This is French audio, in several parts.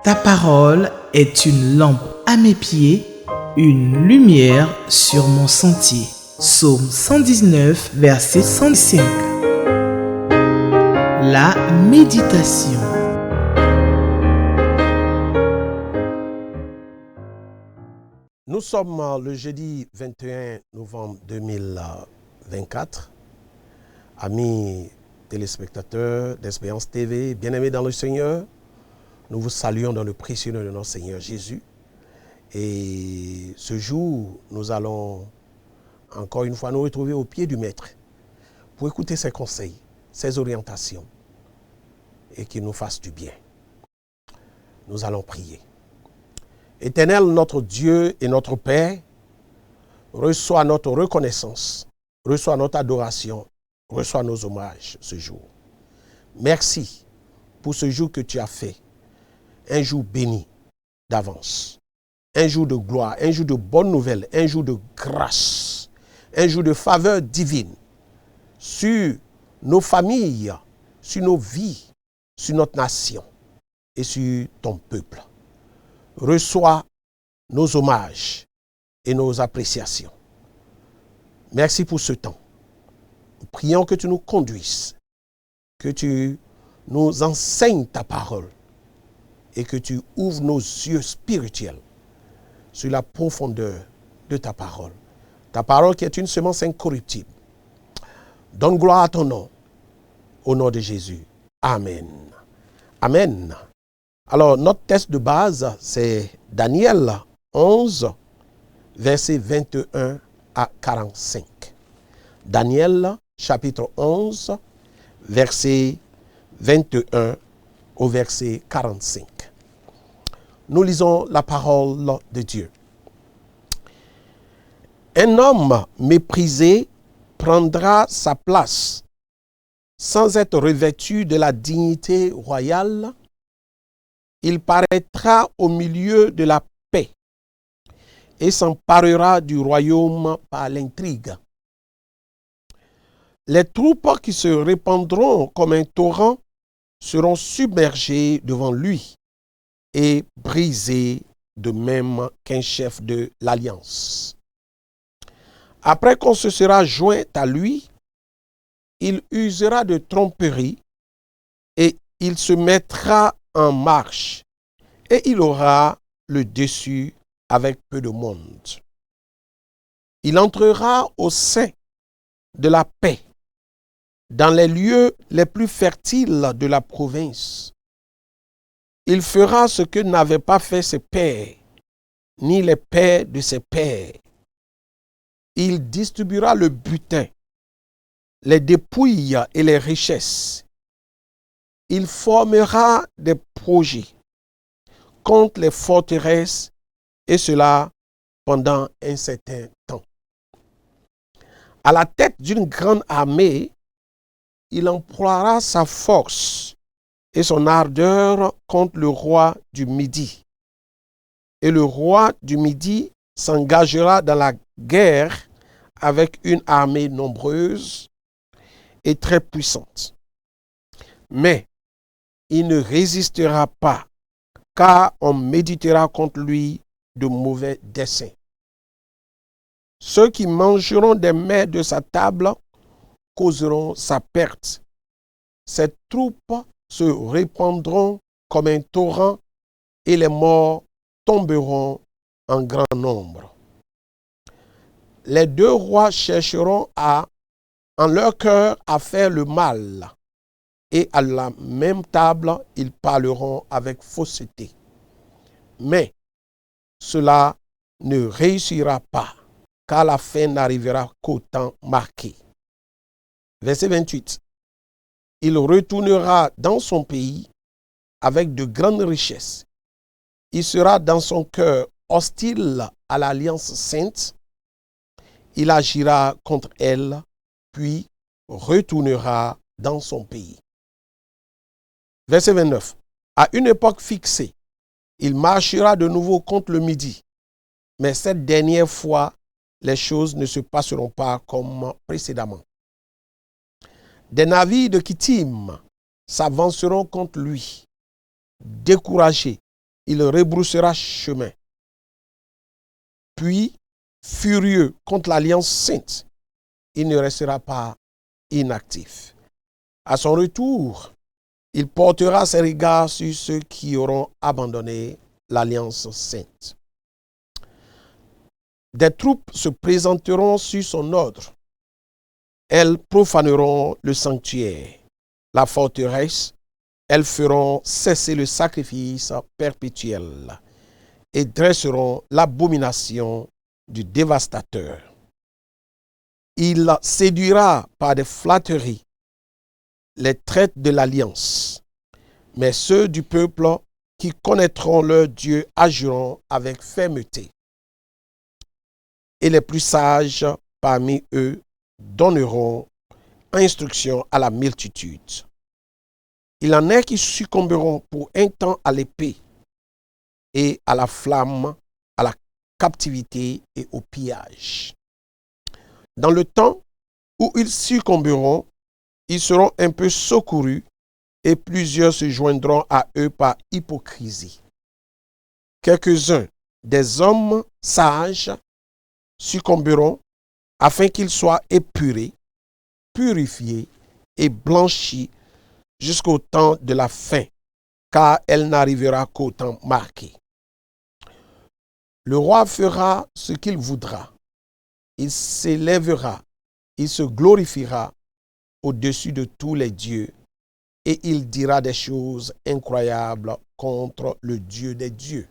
Ta parole est une lampe à mes pieds, une lumière sur mon sentier. Psaume 119, verset 105. La méditation. Nous sommes le jeudi 21 novembre 2024. Amis téléspectateurs d'Espérance TV, bien-aimés dans le Seigneur, nous vous saluons dans le précieux nom de notre Seigneur Jésus. Et ce jour, nous allons encore une fois nous retrouver au pied du Maître pour écouter ses conseils, ses orientations et qu'il nous fasse du bien. Nous allons prier. Éternel, notre Dieu et notre Père, reçois notre reconnaissance, reçois notre adoration, reçois nos hommages ce jour. Merci pour ce jour que tu as fait, un jour béni d'avance, un jour de gloire, un jour de bonnes nouvelles, un jour de grâce, un jour de faveur divine sur nos familles, sur nos vies, sur notre nation et sur ton peuple. Reçois nos hommages et nos appréciations. Merci pour ce temps. Nous prions que tu nous conduises, que tu nous enseignes ta parole et que tu ouvres nos yeux spirituels sur la profondeur de ta parole. Ta parole qui est une semence incorruptible. Donne gloire à ton nom, au nom de Jésus. Amen. Amen. Alors, notre texte de base, c'est Daniel 11, versets 21 à 45. Daniel, chapitre 11, verset 21 au verset 45. Nous lisons la parole de Dieu. Un homme méprisé prendra sa place sans être revêtu de la dignité royale. Il paraîtra au milieu de la paix et s'emparera du royaume par l'intrigue. Les troupes qui se répandront comme un torrent seront submergées devant lui et brisées de même qu'un chef de l'alliance. Après qu'on se sera joint à lui, il usera de tromperie et il se mettra en marche et il aura le dessus avec peu de monde. Il entrera au sein de la paix, dans les lieux les plus fertiles de la province. Il fera ce que n'avaient pas fait ses pères, ni les pères de ses pères. Il distribuera le butin, les dépouilles et les richesses. Il formera des projets contre les forteresses, et cela pendant un certain temps. À la tête d'une grande armée, il emploiera sa force et son ardeur contre le roi du Midi. Et le roi du Midi s'engagera dans la guerre avec une armée nombreuse et très puissante. Mais il ne résistera pas, car on méditera contre lui de mauvais desseins. Ceux qui mangeront des mets de sa table causeront sa perte. Ses troupes se répandront comme un torrent et les morts tomberont en grand nombre. Les deux rois chercheront en leur cœur à faire le mal, et à la même table, ils parleront avec fausseté. Mais cela ne réussira pas, car la fin n'arrivera qu'au temps marqué. Verset 28. Il retournera dans son pays avec de grandes richesses. Il sera dans son cœur hostile à l'alliance sainte. Il agira contre elle, puis retournera dans son pays. Verset 29. À une époque fixée, il marchera de nouveau contre le Midi. Mais cette dernière fois, les choses ne se passeront pas comme précédemment. Des navires de Kittim s'avanceront contre lui. Découragés, il rebroussera chemin. Puis, furieux contre l'alliance sainte, il ne restera pas inactif. À son retour, il portera ses regards sur ceux qui auront abandonné l'alliance sainte. Des troupes se présenteront sur son ordre. Elles profaneront le sanctuaire, la forteresse. Elles feront cesser le sacrifice perpétuel et dresseront l'abomination du dévastateur. Il séduira par des flatteries les traites de l'alliance, mais ceux du peuple qui connaîtront leur Dieu agiront avec fermeté. Et les plus sages parmi eux donneront instruction à la multitude. Il en est qui succomberont pour un temps à l'épée et à la flamme, à la captivité et au pillage. Dans le temps où ils succomberont, ils seront un peu secourus et plusieurs se joindront à eux par hypocrisie. Quelques-uns des hommes sages succomberont afin qu'ils soient épurés, purifiés et blanchis jusqu'au temps de la fin, car elle n'arrivera qu'au temps marqué. Le roi fera ce qu'il voudra. Il s'élèvera, il se glorifiera au-dessus de tous les dieux et il dira des choses incroyables contre le Dieu des dieux.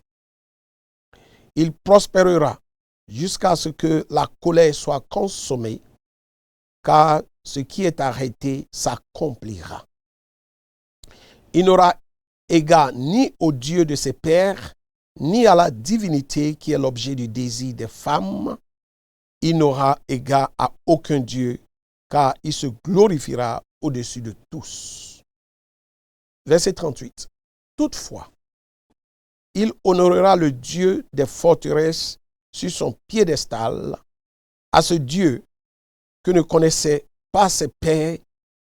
Il prospérera jusqu'à ce que la colère soit consommée, car ce qui est arrêté s'accomplira. Il n'aura égard ni au Dieu de ses pères, ni à la divinité qui est l'objet du désir des femmes. Il n'aura égard à aucun Dieu, car il se glorifiera au-dessus de tous. Verset 38. Toutefois, il honorera le Dieu des forteresses sur son piédestal. À ce Dieu que ne connaissaient pas ses pères,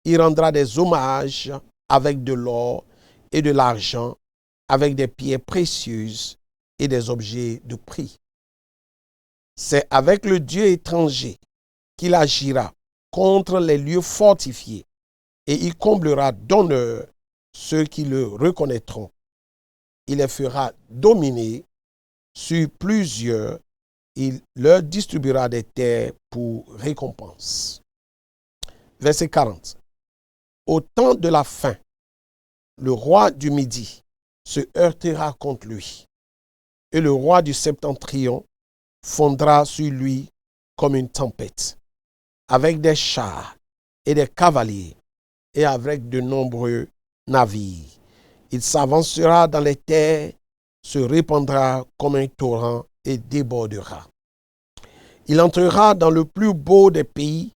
il rendra des hommages avec de l'or et de l'argent, avec des pierres précieuses et des objets de prix. C'est avec le Dieu étranger qu'il agira contre les lieux fortifiés et il comblera d'honneur ceux qui le reconnaîtront. Il les fera dominer sur plusieurs. Il leur distribuera des terres pour récompense. Verset 40. Au temps de la fin, le roi du Midi se heurtera contre lui, et le roi du Septentrion fondra sur lui comme une tempête, avec des chars et des cavaliers, et avec de nombreux navires. Il s'avancera dans les terres, se répandra comme un torrent et débordera. Il entrera dans le plus beau des pays,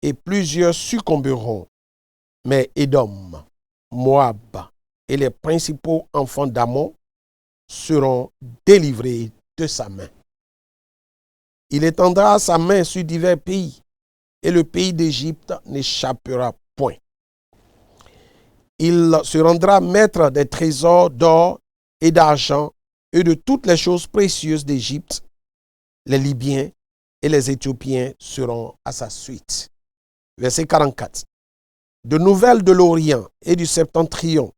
et plusieurs succomberont. Mais Édom, Moab et les principaux enfants d'Ammon seront délivrés de sa main. Il étendra sa main sur divers pays, et le pays d'Égypte n'échappera point. Il se rendra maître des trésors d'or et d'argent et de toutes les choses précieuses d'Égypte. Les Libyens et les Éthiopiens seront à sa suite. Verset 44. De nouvelles de l'Orient et du Septentrion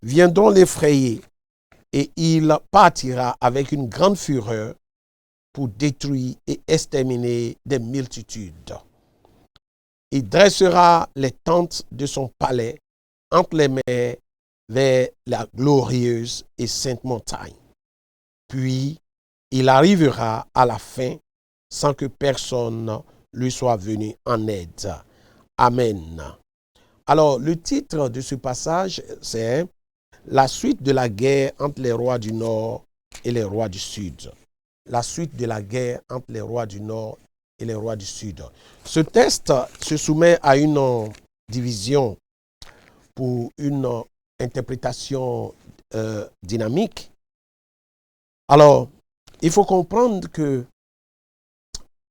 viendront l'effrayer, et il partira avec une grande fureur pour détruire et exterminer des multitudes. Il dressera les tentes de son palais entre les mers vers la glorieuse et sainte montagne. Puis il arrivera à la fin sans que personne lui soit venu en aide. Amen. Alors, le titre de ce passage, c'est la suite de la guerre entre les rois du Nord et les rois du Sud. La suite de la guerre entre les rois du Nord et les rois du Sud. Ce texte se soumet à une division pour une interprétation dynamique. Alors, il faut comprendre que,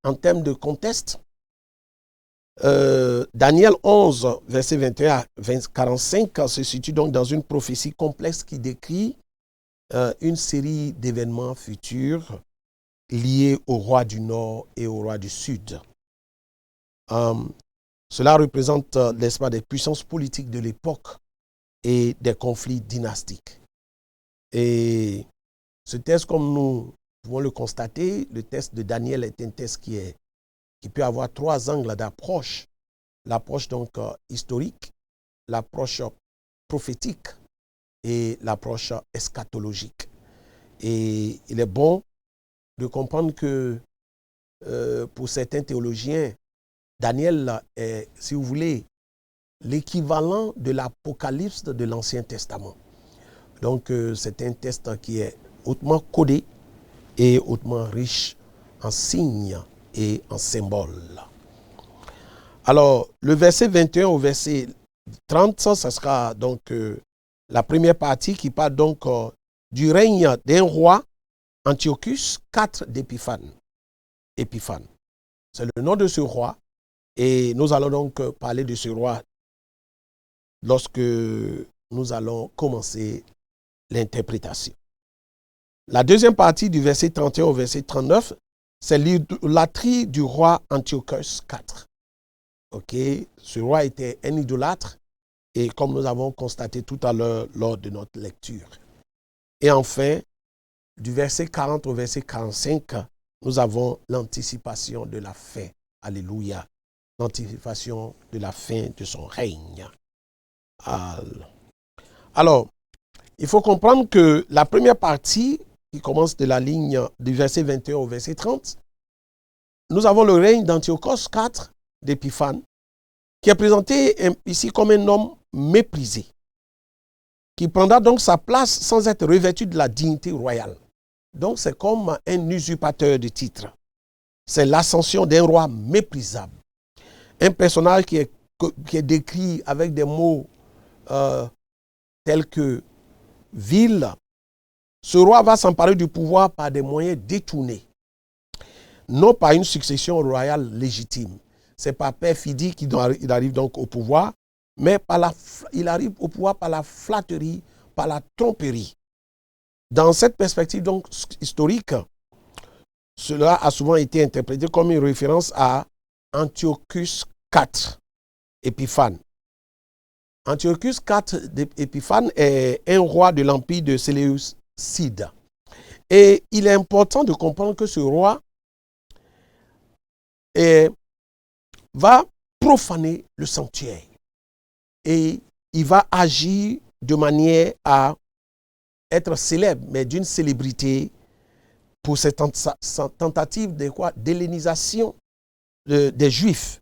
en termes de contexte, Daniel 11, verset 21 à 45 se situe donc dans une prophétie complexe qui décrit une série d'événements futurs liés au roi du Nord et au roi du Sud. Cela représente, n'est-ce pas, des puissances politiques de l'époque et des conflits dynastiques. Et ce texte, comme nous pouvons le constater, le texte de Daniel est un texte qui peut avoir trois angles d'approche. L'approche donc historique, l'approche prophétique et l'approche eschatologique. Et il est bon de comprendre que pour certains théologiens, Daniel est, si vous voulez, l'équivalent de l'Apocalypse de l'Ancien Testament. Donc c'est un texte qui est hautement codé et hautement riche en signes et en symboles. Alors, le verset 21 au verset 30, ça sera donc la première partie qui parle donc du règne d'un roi, Antiochus IV d'Épiphane. Épiphane. C'est le nom de ce roi et nous allons donc parler de ce roi lorsque nous allons commencer l'interprétation. La deuxième partie du verset 31 au verset 39, c'est l'idolâtrie du roi Antiochus IV. Ok, ce roi était un idolâtre et comme nous avons constaté tout à l'heure lors de notre lecture. Et enfin, du verset 40 au verset 45, nous avons l'anticipation de la fin. Alléluia. L'anticipation de la fin de son règne. Alors, il faut comprendre que la première partie, qui commence de la ligne du verset 21 au verset 30, nous avons le règne d'Antiochos IV d'Épiphane, qui est présenté ici comme un homme méprisé, qui prendra donc sa place sans être revêtu de la dignité royale. Donc c'est comme un usurpateur de titre. C'est l'ascension d'un roi méprisable. Un personnage qui est décrit avec des mots tels que vil. Ce roi va s'emparer du pouvoir par des moyens détournés, non par une succession royale légitime. Ce n'est pas perfidie qu'il arrive donc au pouvoir, mais il arrive au pouvoir par la flatterie, par la tromperie. Dans cette perspective donc historique, cela a souvent été interprété comme une référence à Antiochus IV Épiphane. Antiochus IV Épiphane est un roi de l'empire de Séleucide. Et il est important de comprendre que ce roi va profaner le sanctuaire. Et il va agir de manière à être célèbre, mais d'une célébrité pour cette tentative d'hellénisation des Juifs.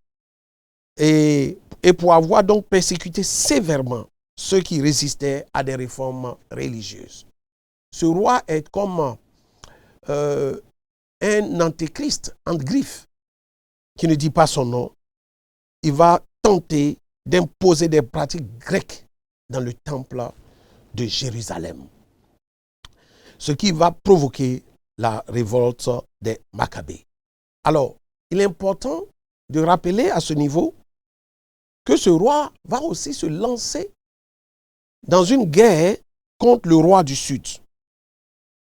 Et pour avoir donc persécuté sévèrement ceux qui résistaient à des réformes religieuses. Ce roi est comme un antéchrist, en griffe, qui ne dit pas son nom. Il va tenter d'imposer des pratiques grecques dans le temple de Jérusalem. Ce qui va provoquer la révolte des Maccabées. Alors, il est important de rappeler à ce niveau que ce roi va aussi se lancer dans une guerre contre le roi du Sud.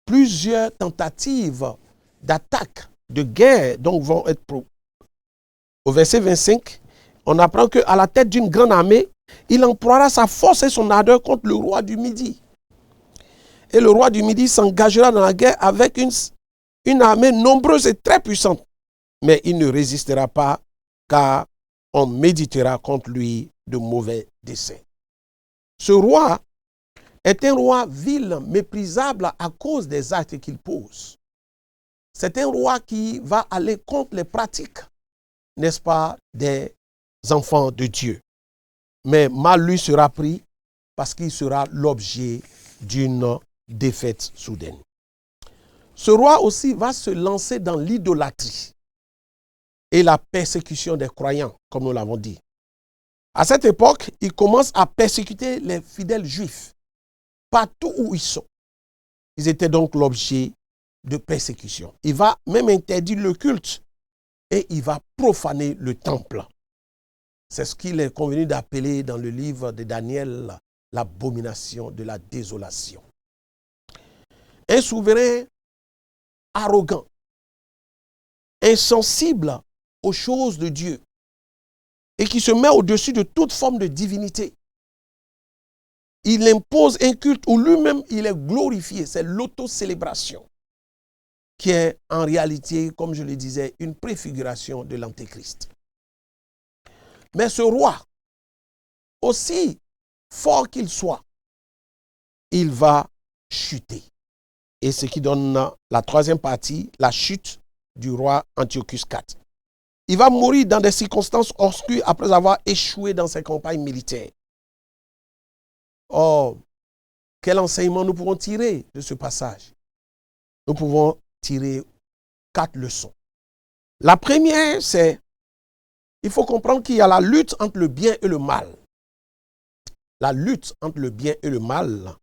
Plusieurs tentatives d'attaque, de guerre donc vont être au verset 25, on apprend qu'à la tête d'une grande armée, il emploiera sa force et son ardeur contre le roi du Midi. Et le roi du Midi s'engagera dans la guerre avec une armée nombreuse et très puissante. Mais il ne résistera pas car on méditera contre lui de mauvais desseins. Ce roi est un roi vil, méprisable à cause des actes qu'il pose. C'est un roi qui va aller contre les pratiques, n'est-ce pas, des enfants de Dieu. Mais mal lui sera pris parce qu'il sera l'objet d'une défaite soudaine. Ce roi aussi va se lancer dans l'idolâtrie et la persécution des croyants, comme nous l'avons dit. À cette époque, il commence à persécuter les fidèles juifs partout où ils sont. Ils étaient donc l'objet de persécution. Il va même interdire le culte et il va profaner le temple. C'est ce qu'il est convenu d'appeler dans le livre de Daniel l'abomination de la désolation. un souverain arrogant, insensible aux choses de Dieu et qui se met au-dessus de toute forme de divinité. Il impose un culte où lui-même il est glorifié. C'est l'autocélébration qui est en réalité, comme je le disais, une préfiguration de l'Antéchrist. Mais ce roi, aussi fort qu'il soit, il va chuter. Et ce qui donne la troisième partie, la chute du roi Antiochus IV. Il va mourir dans des circonstances obscures après avoir échoué dans ses campagnes militaires. Oh, quel enseignement nous pouvons tirer de ce passage? Nous pouvons tirer 4 leçons. La première, c'est, il faut comprendre qu'il y a la lutte entre le bien et le mal. La lutte entre le bien et le mal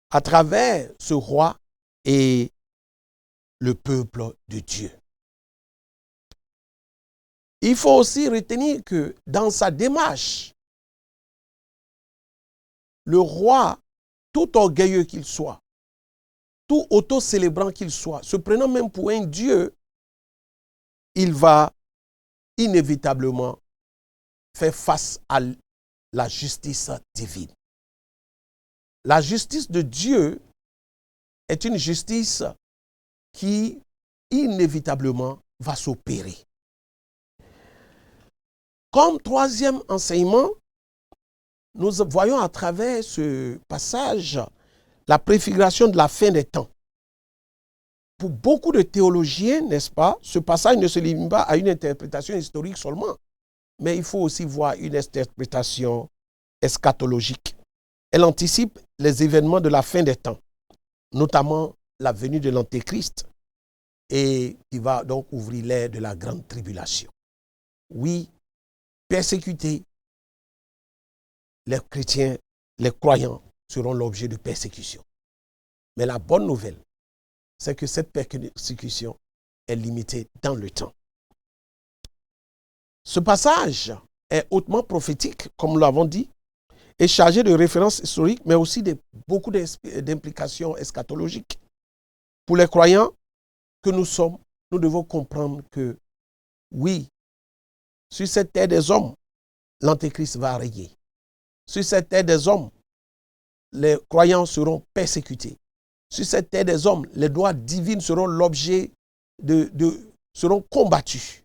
à travers ce roi et le peuple de Dieu. Il faut aussi retenir que dans sa démarche, le roi, tout orgueilleux qu'il soit, tout auto-célébrant qu'il soit, se prenant même pour un Dieu, il va inévitablement faire face à la justice divine. La justice de Dieu est une justice qui inévitablement va s'opérer. Comme troisième enseignement, nous voyons à travers ce passage la préfiguration de la fin des temps. Pour beaucoup de théologiens, n'est-ce pas, ce passage ne se limite pas à une interprétation historique seulement, mais il faut aussi voir une interprétation eschatologique. Elle anticipe les événements de la fin des temps, notamment la venue de l'Antéchrist, et qui va donc ouvrir l'ère de la grande tribulation. Oui, persécutés, les chrétiens, les croyants seront l'objet de persécution. Mais la bonne nouvelle, c'est que cette persécution est limitée dans le temps. Ce passage est hautement prophétique, comme nous l'avons dit, et chargé de références historiques, mais aussi de beaucoup d'implications eschatologiques. Pour les croyants que nous sommes, nous devons comprendre que, oui, sur cette terre des hommes, l'Antéchrist va régner. Sur cette terre des hommes, les croyants seront persécutés. Sur cette terre des hommes, les lois divines seront l'objet seront combattus.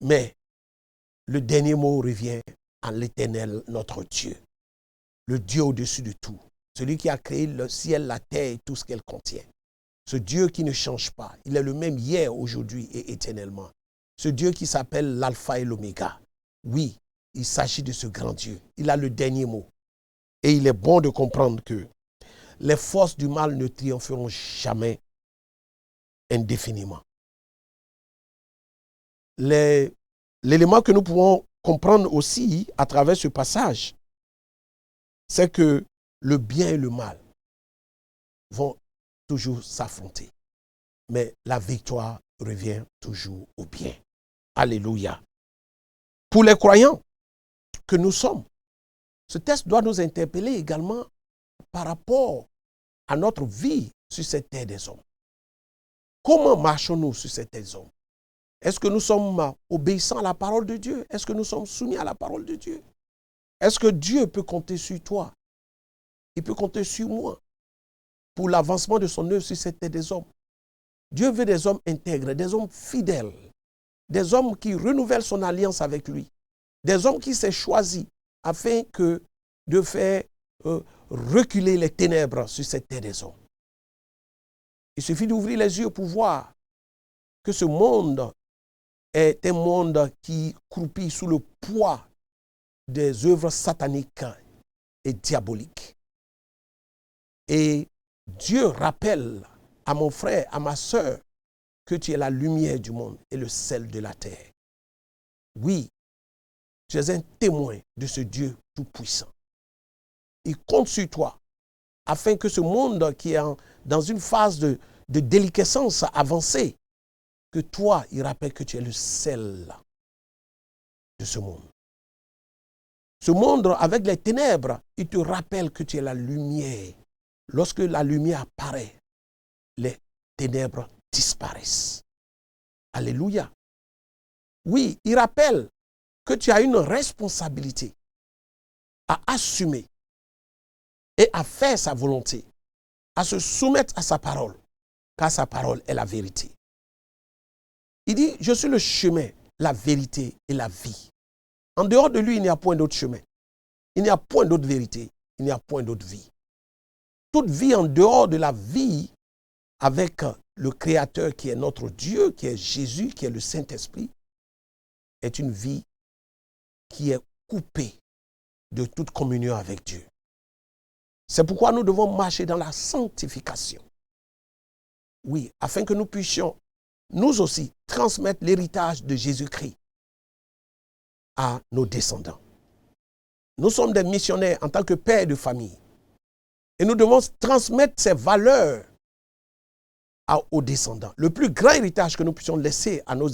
Mais le dernier mot revient à l'Éternel, notre Dieu. Le Dieu au-dessus de tout. Celui qui a créé le ciel, la terre et tout ce qu'elle contient. Ce Dieu qui ne change pas. Il est le même hier, aujourd'hui et éternellement. Ce Dieu qui s'appelle l'alpha et l'oméga. Oui, il s'agit de ce grand Dieu. Il a le dernier mot. Et il est bon de comprendre que les forces du mal ne triompheront jamais indéfiniment. L'élément que nous pouvons comprendre aussi à travers ce passage, c'est que le bien et le mal vont toujours s'affronter. Mais la victoire revient toujours au bien. Alléluia. Pour les croyants que nous sommes, ce texte doit nous interpeller également par rapport à notre vie sur cette terre des hommes. Comment marchons-nous sur cette terre des hommes? Est-ce que nous sommes obéissants à la parole de Dieu? Est-ce que nous sommes soumis à la parole de Dieu? Est-ce que Dieu peut compter sur toi? Il peut compter sur moi pour l'avancement de son œuvre sur cette terre des hommes. Dieu veut des hommes intègres, des hommes fidèles, des hommes qui renouvellent son alliance avec lui, des hommes qui s'est choisi afin de faire reculer les ténèbres sur cette terre des hommes. Il suffit d'ouvrir les yeux pour voir que ce monde est un monde qui croupit sous le poids des œuvres sataniques et diaboliques. Et Dieu rappelle à mon frère, à ma sœur, que tu es la lumière du monde et le sel de la terre. Oui, tu es un témoin de ce Dieu tout-puissant. Il compte sur toi afin que ce monde qui est dans une phase de déliquescence avancée, que toi, il rappelle que tu es le sel de ce monde. Ce monde avec les ténèbres, il te rappelle que tu es la lumière Lorsque la lumière apparaît, les ténèbres disparaissent. Alléluia. Oui, il rappelle que tu as une responsabilité à assumer et à faire sa volonté, à se soumettre à sa parole, car sa parole est la vérité. Il dit, je suis le chemin, la vérité et la vie. En dehors de lui, il n'y a point d'autre chemin. Il n'y a point d'autre vérité. Il n'y a point d'autre vie. Toute vie en dehors de la vie avec le Créateur qui est notre Dieu, qui est Jésus, qui est le Saint-Esprit, est une vie qui est coupée de toute communion avec Dieu. C'est pourquoi nous devons marcher dans la sanctification. Oui, afin que nous puissions, nous aussi, transmettre l'héritage de Jésus-Christ à nos descendants. Nous sommes des missionnaires en tant que pères de famille. Et nous devons transmettre ces valeurs aux descendants. Le plus grand héritage que nous puissions laisser à nos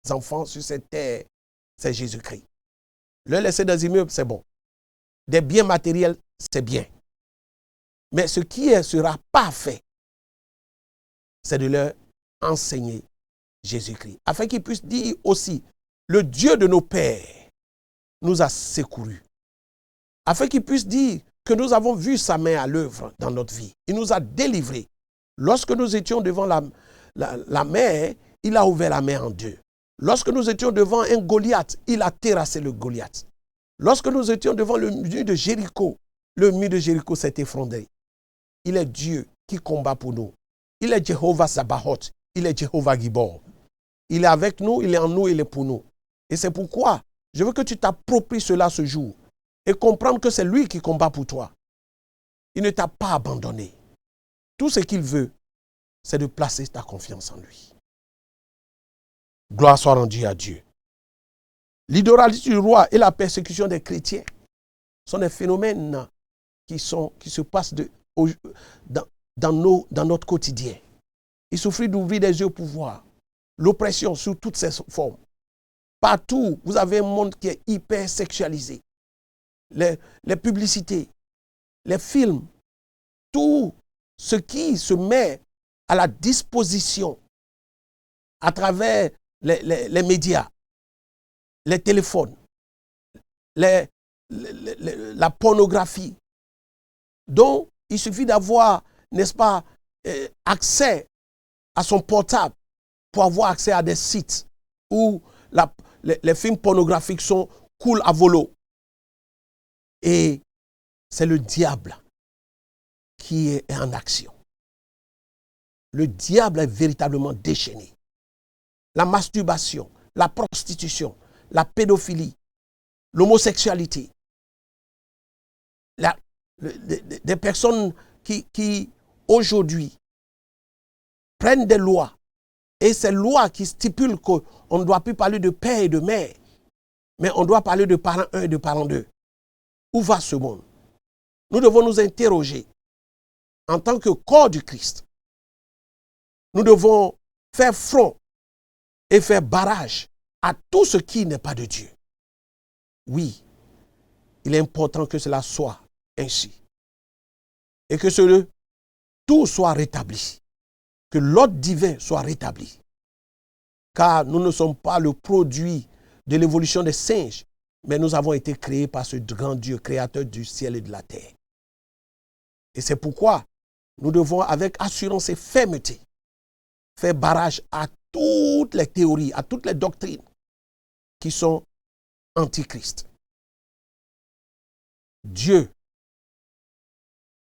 enfants sur cette terre, c'est Jésus-Christ. Leur laisser des immeubles, c'est bon. Des biens matériels, c'est bien. Mais ce qui sera parfait, c'est de leur enseigner Jésus-Christ. Afin qu'ils puissent dire aussi, le Dieu de nos pères nous a secourus. Afin qu'ils puissent dire que nous avons vu sa main à l'œuvre dans notre vie. Il nous a délivrés. Lorsque nous étions devant la mer, il a ouvert la mer en deux. Lorsque nous étions devant un Goliath, il a terrassé le Goliath. Lorsque nous étions devant le mur de Jéricho s'est effondré. Il est Dieu qui combat pour nous. Il est Jéhovah Sabaoth. Il est Jéhovah Gibor. Il est avec nous, il est en nous, il est pour nous. Et c'est pourquoi je veux que tu t'appropries cela ce jour et comprendre que c'est lui qui combat pour toi. Il ne t'a pas abandonné. Tout ce qu'il veut, c'est de placer ta confiance en lui. Gloire soit rendue à Dieu. L'idolâtrie du roi et la persécution des chrétiens sont des phénomènes qui se passent dans notre quotidien. Il suffit d'ouvrir les yeux pour voir l'oppression sous toutes ses formes. Partout, vous avez un monde qui est hyper sexualisé. Les publicités, les films, tout ce qui se met à la disposition à travers les médias, les téléphones, la pornographie, dont il suffit d'avoir, n'est-ce pas, accès à son portable pour avoir accès à des sites où les films pornographiques coulent à volo. Et c'est le diable qui est en action. Le diable est véritablement déchaîné. La masturbation, la prostitution, la pédophilie, l'homosexualité, des personnes qui aujourd'hui prennent des lois, et ces lois qui stipulent qu'on ne doit plus parler de père et de mère, mais on doit parler de parent 1 et de parent 2. Où va ce monde? Nous devons nous interroger en tant que corps du Christ. Nous devons faire front et faire barrage à tout ce qui n'est pas de Dieu. Oui, il est important que cela soit ainsi. Et que tout soit rétabli. Que l'ordre divin soit rétabli. Car nous ne sommes pas le produit de l'évolution des singes, mais nous avons été créés par ce grand Dieu, créateur du ciel et de la terre. Et c'est pourquoi nous devons, avec assurance et fermeté, faire barrage à toutes les théories, à toutes les doctrines qui sont antichrist. Dieu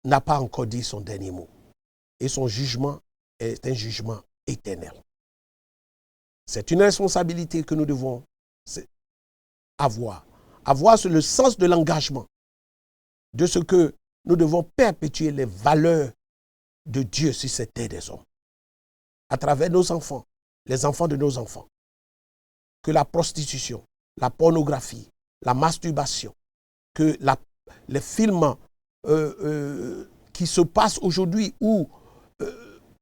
n'a pas encore dit son dernier mot. Et son jugement est un jugement éternel. C'est une responsabilité que nous devons avoir. Avoir le sens de l'engagement, de ce que nous devons perpétuer les valeurs de Dieu sur cette terre des hommes. À travers nos enfants, les enfants de nos enfants. Que la prostitution, la pornographie, la masturbation, que les films qui se passent aujourd'hui où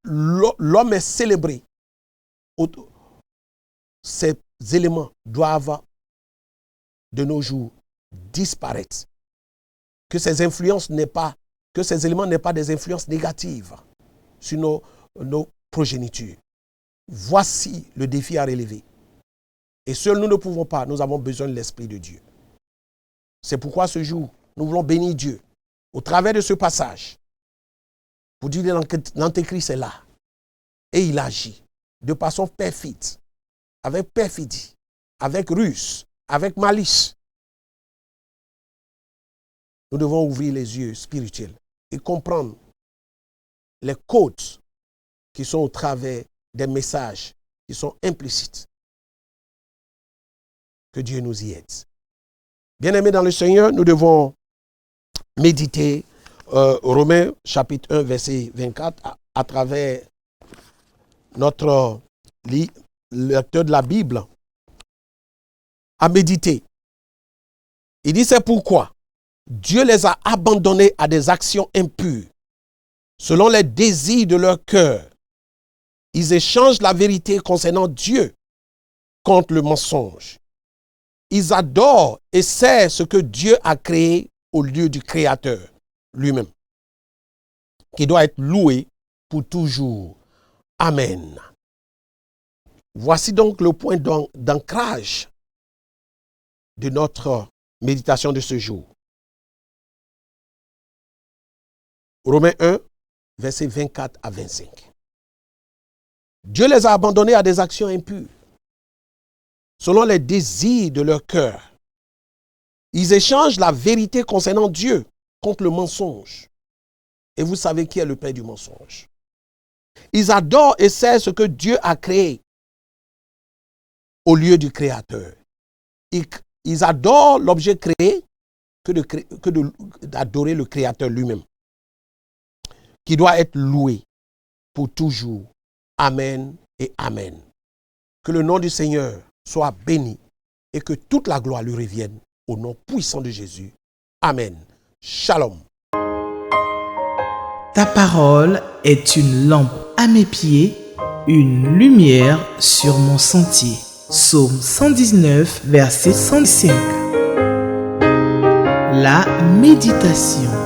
l'homme est célébré, ces éléments doivent de nos jours disparaître. Que ces influences n'aient pas, que ces éléments n'aient pas des influences négatives sur nos progénitures. Voici le défi à relever. Et seuls nous ne pouvons pas, nous avons besoin de l'Esprit de Dieu. C'est pourquoi ce jour, nous voulons bénir Dieu au travers de ce passage pour dire que l'Antéchrist est là et il agit de façon perfide, avec perfidie, avec ruse, avec malice. Nous devons ouvrir les yeux spirituels et comprendre les codes qui sont au travers des messages qui sont implicites. Que Dieu nous y aide. Bien-aimés dans le Seigneur, nous devons méditer Romains chapitre 1, verset 24 à travers notre lecteur de la Bible à méditer. Il dit, c'est pourquoi Dieu les a abandonnés à des actions impures, selon les désirs de leur cœur. Ils échangent la vérité concernant Dieu contre le mensonge. Ils adorent et servent ce que Dieu a créé au lieu du Créateur lui-même, qui doit être loué pour toujours. Amen. Voici donc le point d'ancrage de notre méditation de ce jour. Romains 1, versets 24 à 25. Dieu les a abandonnés à des actions impures, selon les désirs de leur cœur. Ils échangent la vérité concernant Dieu contre le mensonge. Et vous savez qui est le père du mensonge. Ils adorent et servent ce que Dieu a créé au lieu du Créateur. Ils adorent l'objet créé que d'adorer le Créateur lui-même, qui doit être loué pour toujours. Amen et Amen. Que le nom du Seigneur soit béni et que toute la gloire lui revienne au nom puissant de Jésus. Amen. Shalom. Ta parole est une lampe à mes pieds, une lumière sur mon sentier. Psaume 119, verset 105. La méditation.